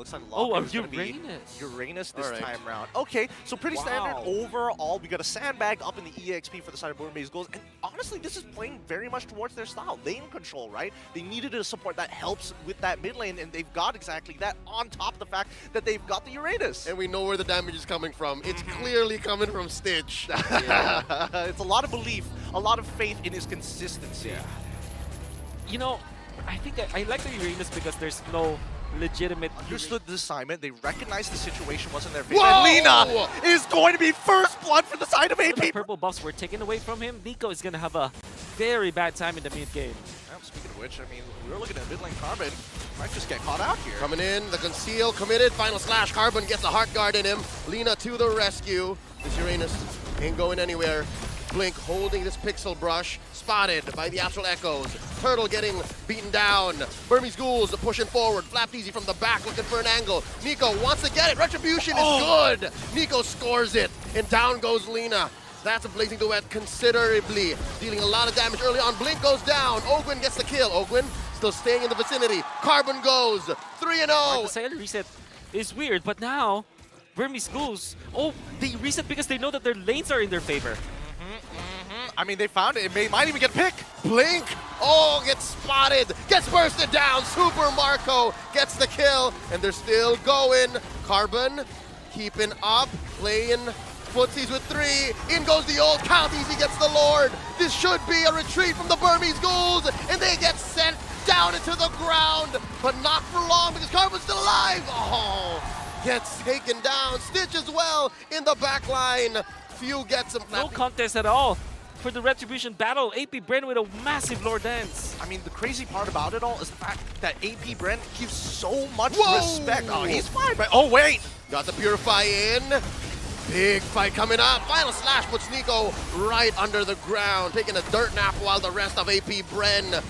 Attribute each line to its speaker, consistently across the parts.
Speaker 1: Looks like
Speaker 2: Oh,
Speaker 1: Locker is going to be Uranus this time round. Okay, so pretty standard overall. We got a sandbag up in the EXP for the side of Burmese Ghouls. And honestly, this is playing very much towards their style. Lane control, right? They needed a support that helps with that mid lane, and they've got exactly that on top of the fact that they've got the Uranus.
Speaker 3: And we know where the damage is coming from. It's clearly coming from Stitch.
Speaker 1: It's a lot of belief, a lot of faith in his consistency.
Speaker 2: Yeah. You know, I think I like the Uranus because there's no legitimate...
Speaker 1: Understood the assignment. They recognized the situation wasn't their favor. And Lina is going to be first blood for the side of AP.
Speaker 2: The purple buffs were taken away from him. Nico is going to have a very bad time in the mid game.
Speaker 1: Speaking of which, I mean, we were looking at mid lane Carbon. Might just get caught out here.
Speaker 3: Coming in, the conceal committed. Final slash. Carbon gets the heart guard in him. Lina to the rescue. This Uranus ain't going anywhere. Blink holding this pixel brush, spotted by the Astral Echoes. Turtle getting beaten down. Burmese Ghouls pushing forward. Flap Easy from the back looking for an angle. Nico wants to get it. Retribution is good. Nico scores it, and down goes Lina. That's a blazing duet considerably, dealing a lot of damage early on. Blink goes down. Ogwin gets the kill. Ogwin still staying in the vicinity. Carbon goes 3-0.
Speaker 2: The silent reset is weird, but now Burmese Ghouls, they reset because they know that their lanes are in their favor.
Speaker 1: I mean, they found it. It might even get picked.
Speaker 3: Blink, gets spotted, gets bursted down. Super Marco gets the kill, and they're still going. Carbon keeping up, playing footsies with 3. In goes the old count. Easy gets the Lord. This should be a retreat from the Burmese Ghouls, and they get sent down into the ground, but not for long because Carbon's still alive. Gets taken down. Stitch as well in the back line. Few gets him.
Speaker 2: No contest at all for the Retribution battle. AP Bren with a massive Lord Dance.
Speaker 1: I mean, the crazy part about it all is the fact that AP Bren gives so much respect. Oh, he's fine, but wait.
Speaker 3: Got the Purify in. Big fight coming up. Final slash puts Nico right under the ground, taking a dirt nap while the rest of AP Bren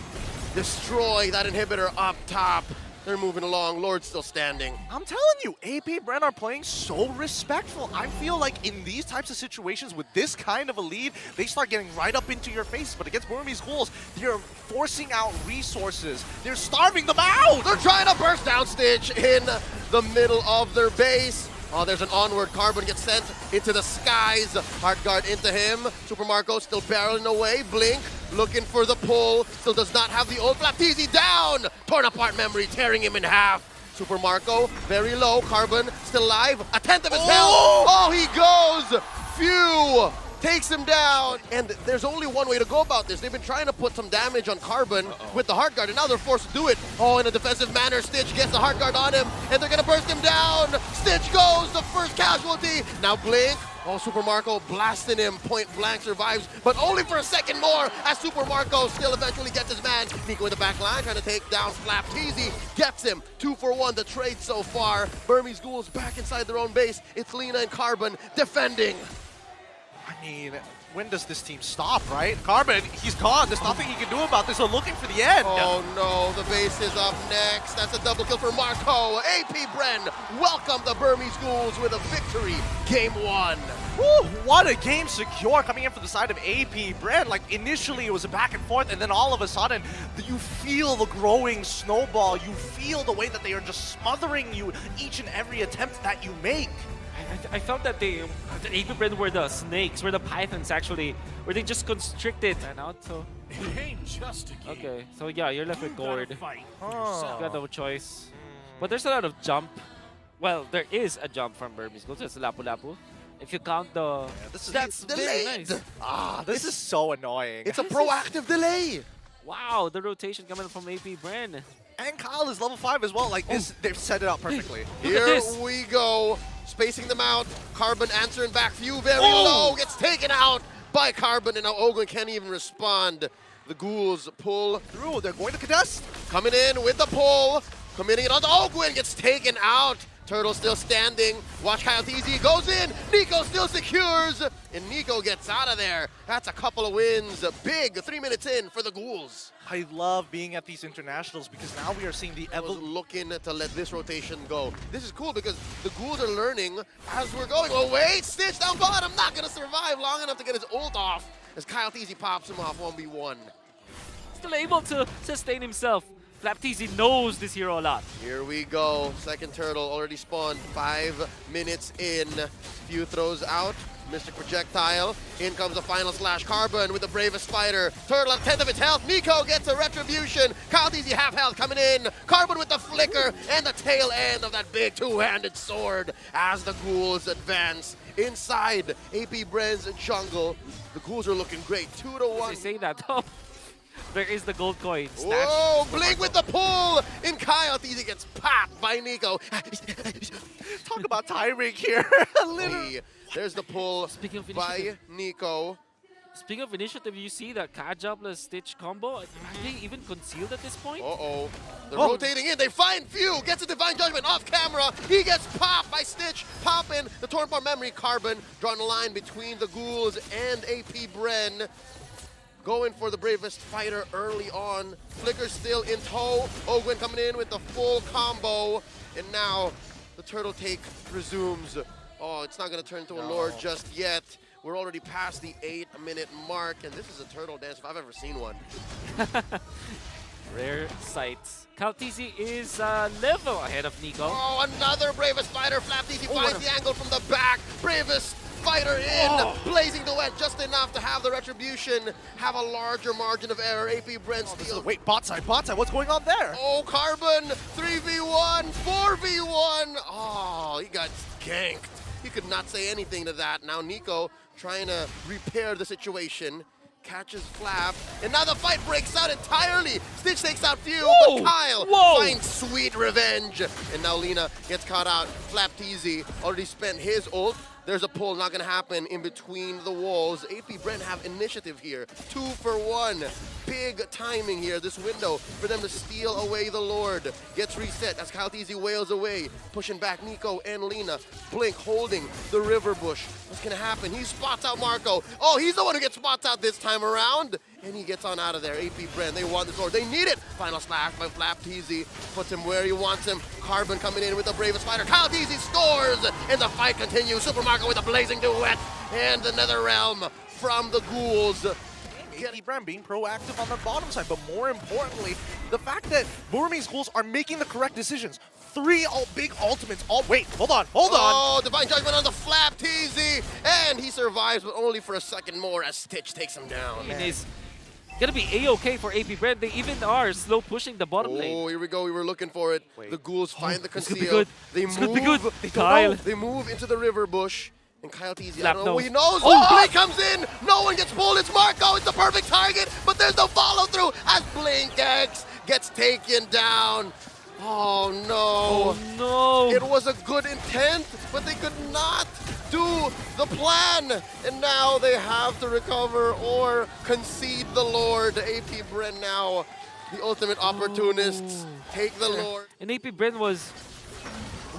Speaker 3: destroy that inhibitor up top. They're moving along. Lord's still standing.
Speaker 1: I'm telling you, AP Bren are playing so respectful. I feel like in these types of situations with this kind of a lead, they start getting right up into your face. But against Burmese Ghouls, they're forcing out resources. They're starving them out.
Speaker 3: They're trying to burst down Stitch in the middle of their base. There's an onward. Carbon gets sent into the skies. Heart guard into him. Super Marco still barreling away. Blink looking for the pull. Still does not have the old flap. Easy down. Torn apart memory, tearing him in half. Super Marco very low. Carbon still alive. A tenth of his health. He goes. Phew. Takes him down, and there's only one way to go about this. They've been trying to put some damage on Carbon with the Heart Guard, and now they're forced to do it. In a defensive manner, Stitch gets the Heart Guard on him, and they're gonna burst him down. Stitch goes, the first casualty. Now Blink, Super Marco blasting him, point blank survives, but only for a second more as Super Marco still eventually gets his man. Nico in the back line trying to take down Flap Teasy, gets him. 2 for 1, the trade so far. Burmese Ghouls back inside their own base. It's Lina and Carbon defending.
Speaker 1: I mean, when does this team stop, right? Carbon, he's gone. There's nothing he can do about this. They're looking for the end.
Speaker 3: Oh no, the base is up next. That's a double kill for Marco. AP Bren welcome the Burmese Ghouls with a victory. Game 1.
Speaker 1: Woo, what a game secure coming in for the side of AP Bren. Like, initially it was a back and forth, and then all of a sudden, you feel the growing snowball. You feel the way that they are just smothering you each and every attempt that you make.
Speaker 2: I felt that the AP Bren were the snakes, were the pythons actually, where they just constricted and out. So
Speaker 4: it ain't just a game.
Speaker 2: Okay, so yeah, you're left with Gord. You got no choice. But there's a lot of jump. Well, there is a jump from Burmese Ghouls. There's Lapu Lapu. If you count the...
Speaker 1: that's very nice. This is so annoying.
Speaker 3: It's a proactive delay.
Speaker 2: Wow, the rotation coming from AP Bren.
Speaker 1: And Kyle is level 5 as well. Like this, they've set it up perfectly.
Speaker 3: Here we go. Spacing them out. Carbon answering back. Few very low. Gets taken out by Carbon. And now Ogwin can't even respond. The Ghouls pull
Speaker 1: through. They're going to contest.
Speaker 3: Coming in with the pull. Committing it on Ogwin. Gets taken out. Turtle still standing. Watch Kyle TZ goes in. Nico still secures. And Nico gets out of there. That's a couple of wins. Big 3 minutes in for the Ghouls.
Speaker 1: I love being at these internationals because now we are seeing the evolution.
Speaker 3: Looking to let this rotation go. This is cool because the Ghouls are learning as we're going. Oh wait, Stitch down bottom, not gonna survive long enough to get his ult off as Kyle TZ pops him off 1v1.
Speaker 2: Still able to sustain himself. FlapTZ knows this hero a lot.
Speaker 3: Here we go. Second turtle already spawned. 5 minutes in. Few throws out. Mystic Projectile. In comes the final slash. Carbon with the bravest fighter. Turtle at 10th of its health. Nico gets a retribution. KyleTzy half health coming in. Carbon with the flicker and the tail end of that big two-handed sword as the Ghouls advance inside AP Bren's jungle. The Ghouls are looking great. 2-1.
Speaker 2: They say that though. There is the gold coin.
Speaker 3: Whoa, Blink with the pull! In KyleTzy gets popped by Nico.
Speaker 1: Talk about timing here. Literally.
Speaker 3: There's the pull
Speaker 2: Speaking of
Speaker 3: by
Speaker 2: initiative.
Speaker 3: Nico.
Speaker 2: Speaking of initiative, you see that Kaja plus Stitch combo. Are they even concealed at this point?
Speaker 3: Uh-oh. They're rotating in. They find Few. Gets a Divine Judgment off camera. He gets popped by Stitch. Popping the Torn Bar Memory. Carbon drawing a line between the Ghouls and AP Bren. Going for the bravest fighter early on. Flicker still in tow. Ogwen coming in with the full combo. And now the turtle take resumes. Oh, it's not going to turn into a lord just yet. We're already past the 8-minute mark, and this is a turtle dance if I've ever seen one.
Speaker 2: Rare sights. KyleTzy is level ahead of Nico.
Speaker 3: Oh, another bravest fighter. FlapTZ finds the angle from the back. Bravest fighter in. Blazing the wet just enough to have the retribution. Have a larger margin of error. AP Bren steals.
Speaker 1: Wait, bot side, what's going on there?
Speaker 3: Oh, Carbon, 3v1, 4v1. Oh, he got ganked. He could not say anything to that. Now Nico trying to repair the situation. Catches Flap, and now the fight breaks out entirely. Stitch takes out Few, but Kyle finds sweet revenge. And now Lina gets caught out. FlapTZ already spent his ult. There's a pull, not gonna happen in between the walls. AP Bren have initiative here. 2 for 1. Big timing here, this window, for them to steal away the Lord. Gets reset as KyleTzy wails away. Pushing back Nico and Lina. Blink holding the river bush. What's gonna happen? He spots out Marco. Oh, he's the one who gets spots out this time around. And he gets on out of there. AP Bren, they want this Lord. They need it. Final slash by FlapTZ. Puts him where he wants him. Carbon coming in with the bravest fighter. KyleTzy scores. And the fight continues. Super Marco with a blazing duet. And the Nether Realm from the Ghouls.
Speaker 1: AP Bren being proactive on the bottom side, but more importantly, the fact that Burmese Ghouls are making the correct decisions. 3 big ultimates. Wait, hold on.
Speaker 3: Oh, Divine Judgment on the FlapTZ. And he survives, but only for a second more as Stitch takes him down.
Speaker 2: It's gonna be A-okay for AP Bren. They even are slow pushing the bottom lane.
Speaker 3: Oh, here we go. We were looking for it.
Speaker 1: Wait.
Speaker 3: The Ghouls find the
Speaker 2: This could be
Speaker 3: conceal.
Speaker 2: good.
Speaker 3: They
Speaker 2: This
Speaker 3: move.
Speaker 2: could be good.
Speaker 3: They don't
Speaker 2: Kyle.
Speaker 3: know. They move into the river bush. And KyleTzy, I
Speaker 2: Flap
Speaker 3: don't know.
Speaker 2: knows.
Speaker 3: He knows.
Speaker 2: Oh!
Speaker 3: Blink comes in. No one gets pulled. It's Marco. It's the perfect target. But there's no follow through as Blink X gets taken down. Oh no.
Speaker 2: Oh no.
Speaker 3: It was a good intent, but they could not do the plan. And now they have to recover or concede the Lord. AP Bren now, the ultimate opportunists, take the Lord.
Speaker 2: And AP Bren was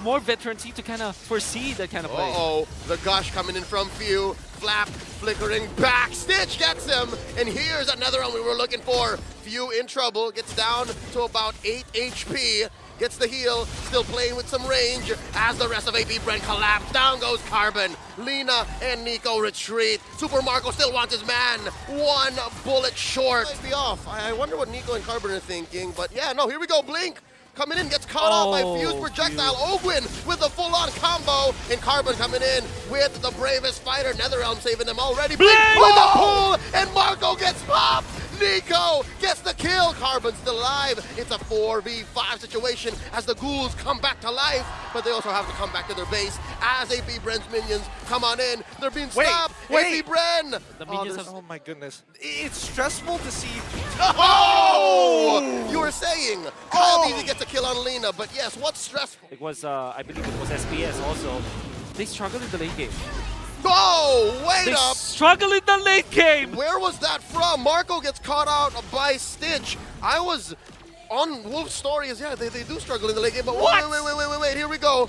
Speaker 2: more veterancy to kind of foresee that kind of play.
Speaker 3: Uh-oh, the gush coming in from Few. Flap flickering back. Stitch gets him. And here's another one we were looking for. Few in trouble, gets down to about 8 HP. Gets the heal, still playing with some range as the rest of AP Bren collapse. Down goes Carbon. Lina and Nico retreat. Super Marco still wants his man. 1 bullet short. Might be off. I wonder what Nico and Carbon are thinking. But yeah, no, here we go. Blink coming in, gets caught off by Fuse Projectile. Ogwen with the full-on combo. And Carbon coming in with the bravest fighter. Netherrealm saving them already. Blink with the pull, and Marco gets popped. Nico gets the kill. Carbon still alive. It's a 4v5 situation as the Ghouls come back to life, but they also have to come back to their base as AP Bren's minions come on in. They're being stopped. AP Bren.
Speaker 2: The minions
Speaker 1: Oh my goodness. It's stressful to see.
Speaker 3: Oh! You were saying KyleTzy gets a kill on Lina, but yes, what's stressful?
Speaker 2: It was, I believe it was SPS also. They struggled in the late game.
Speaker 3: Oh, wait
Speaker 2: They
Speaker 3: up!
Speaker 2: struggle in the late game!
Speaker 3: Where was that from? Marco gets caught out by Stitch. I was on Wolf's story is, yeah, they do struggle in the late game, but wait, here we go.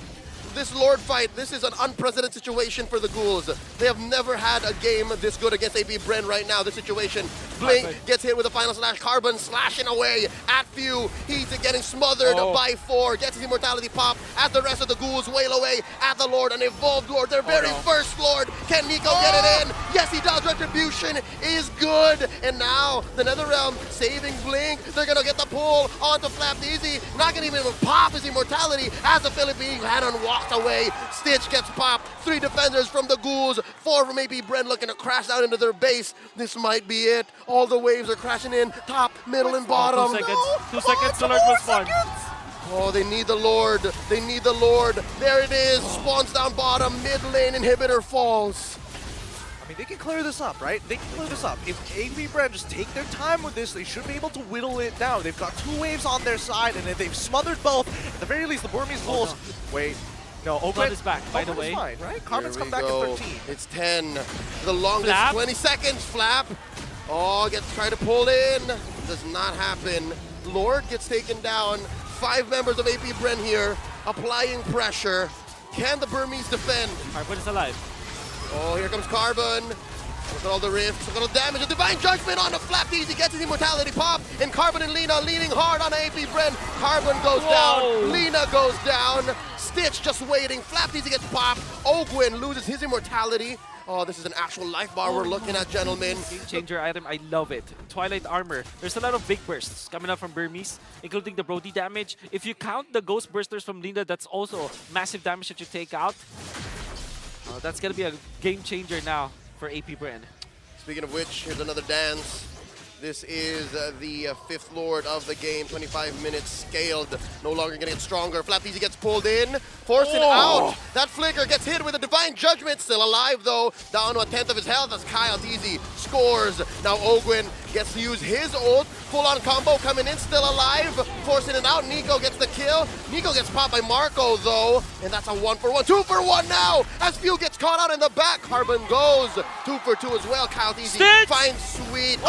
Speaker 3: This Lord fight, this is an unprecedented situation for the Ghouls. They have never had a game this good against AP Bren right now, this situation. Blink gets hit with a final slash. Carbon slashing away at Few. He's getting smothered by 4. Gets his immortality pop as the rest of the Ghouls wail away at the Lord, an evolved Lord, their very first Lord. Can Nico get it in? Yes, he does. Retribution is good. And now the Netherrealm saving Blink. They're gonna get the pull pull onto Flapdeezy. Not gonna even pop his immortality as the Philippine Cannon walks away. Stitch gets popped. 3 defenders from the Ghouls. 4 from AP Bren looking to crash down into their base. This might be it. All the waves are crashing in. Top, middle, and bottom.
Speaker 2: 2 seconds. 2 seconds. The Lord will spawn.
Speaker 3: Oh, they need the Lord. They need the Lord. There it is. Spawns down bottom. Mid lane inhibitor falls.
Speaker 1: I mean, they can clear this up, right? They can clear this up. If AP Bren just take their time with this, they should be able to whittle it down. They've got 2 waves on their side, and if they've smothered both, at the very least, the Burmese Ghouls. Wait. No, Oakland
Speaker 2: is back, by the way.
Speaker 1: Fine, right? Carbon's come back
Speaker 3: Go.
Speaker 1: at 13.
Speaker 3: It's 10. The longest
Speaker 2: Flap.
Speaker 3: 20 seconds. Flap. Oh, gets tried to pull in. Does not happen. Lord gets taken down. 5 members of AP Bren here applying pressure. Can the Burmese defend?
Speaker 2: Carbon is alive.
Speaker 3: Oh, here comes Carbon. Look at all the rifts, look at all the damage. A Divine Judgment on the Flapdeezy gets his immortality pop. And Carbon and Lina leaning hard on AP Bren. Carbon goes down, Lina goes down. Stitch just waiting, Flapdeezy gets popped. Ogwin loses his immortality. Oh, this is an actual life bar we're looking at, gentlemen.
Speaker 2: Game changer item, I love it. Twilight Armor. There's a lot of big bursts coming up from Burmese, including the Brody damage. If you count the Ghost Bursters from Lina, that's also massive damage that you take out. That's going to be a game changer now for AP Bren.
Speaker 3: Speaking of which, here's another dance. This is the 5th Lord of the game, 25 minutes scaled, no longer gonna get stronger. Flapdeezy gets pulled in, forcing out. That Flicker gets hit with a Divine Judgment, still alive though, down to 1/10 of his health as Kyle Deezy scores. Now Ogwin gets to use his ult, full-on combo coming in, still alive, forcing it out. Nico gets the kill. Nico gets popped by Marco though, and that's a 1-for-1, 2-for-1 now, as Fuel gets caught out in the back. Carbon goes 2-for-2 as well. Kyle Deezy finds Sweet.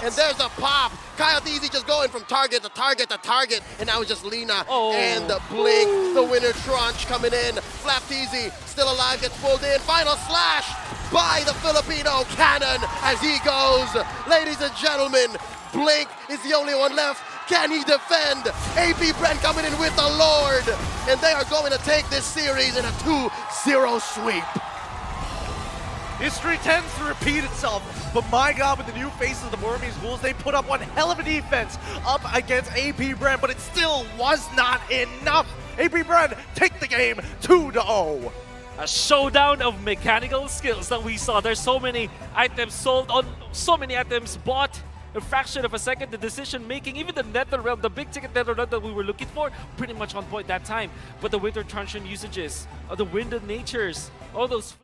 Speaker 3: And there's a pop. Kyle Deezy just going from target to target to target. And now it's just Lina and Blink. The winner Tranche coming in. Flapdeezy still alive, gets pulled in. Final slash by the Filipino Cannon as he goes. Ladies and gentlemen, Blink is the only one left. Can he defend? AP Bren coming in with the Lord. And they are going to take this series in a 2-0 sweep.
Speaker 1: History tends to repeat itself, but my God, with the new faces of the Burmese Ghouls, they put up one hell of a defense up against AP Bren, but it still was not enough. AP Bren take the game 2-0.
Speaker 2: A showdown of mechanical skills that we saw. There's so many items sold on so many items bought. A fraction of a second, the decision making, even the NetherRealm, the big ticket NetherRealm that we were looking for, pretty much on point that time. But the Winter Truncheon usages, the Wind of Natures, all those